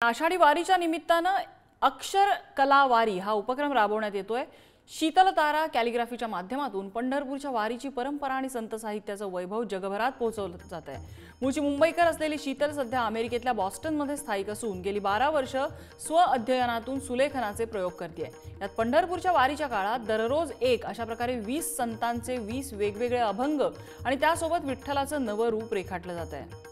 आषाढी वारीच्या निमित्तानं अक्षर कला वारी हा उपक्रम राबवण्यात येतोय। शीतल तारा कॅलिग्राफीच्या माध्यमातून पंढरपूरच्या वारीची परंपरा आणि संत साहित्याचं वैभव जगभरात पोहोचवलं जात आहे। मूळची मुंबईकर असलेली शीतल सध्या अमेरिकेतल्या बॉस्टनमध्ये स्थायिक असून गेली 12 वर्ष स्व-अध्ययनातून सुलेखनाचे प्रयोग करते। यात पंढरपूरच्या वारीच्या काळात दररोज एक अशा प्रकारे 20 संतांचे 20 वेगवेगळे अभंग आणि त्यासोबत विठ्ठलाचं नवं रूप रेखाटलं जात आहे।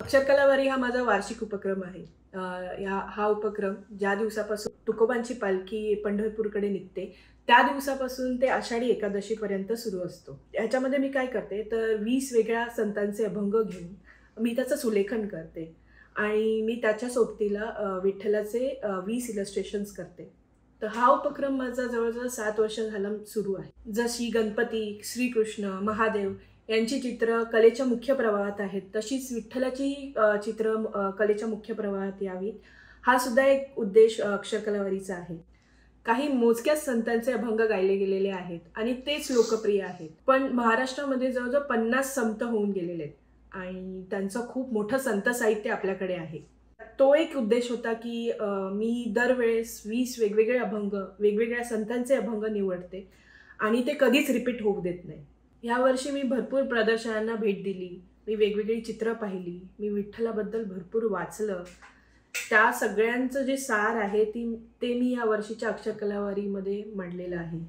अक्षरकला वारी हा माझा वार्षिक उपक्रम आहे। हा उपक्रम ज्या दिवसापासून तुकोबांची पालखी पंढरपूरकडे निघते त्या दिवसापासून ते आषाढी एकादशीपर्यंत सुरू असतो। याच्यामध्ये मी काय करते तर 20 वेगळ्या संतांचे अभंग घेऊन मी त्याचं सुलेखन करते आणि मी त्याच्या सोबतीला विठ्ठलाचे 20 इलस्ट्रेशन्स करते। तर हा उपक्रम माझा जवळजवळ 7 वर्ष झाला सुरू आहे। जशी गणपती, श्रीकृष्ण, महादेव यांची चित्र कलेच्या मुख्य प्रवाहात आहेत, तशीच विठ्ठलाची चित्र कलेच्या मुख्य प्रवाहात यावीत हा सुद्धा एक उद्देश अक्षरकला वारीचा आहे। काही मोजक्याच संतांचे अभंग गायले गेलेले आहेत आणि तेच लोकप्रिय आहेत, पण महाराष्ट्रामध्ये जवळजवळ 50 संत होऊन गेलेले आहेत आणि त्यांचं खूप मोठं संत साहित्य आपल्याकडे आहे। तो एक उद्देश होता की मी दरवेळेस 20 वेगवेगळे अभंग, वेगवेगळ्या संतांचे अभंग निवडते आणि ते कधीच रिपीट होऊ देत नाही। या वर्षी मी भरपूर प्रदर्शनांना भेट दिली, मी वेगवेगळी चित्र पाहिली, मी विठ्ठलाबद्दल भरपूर वाचलं। त्या सगळ्यांचं जे सार आहे ते मी या वर्षीच्या अक्षरकला वारीमध्ये मांडलेलं आहे।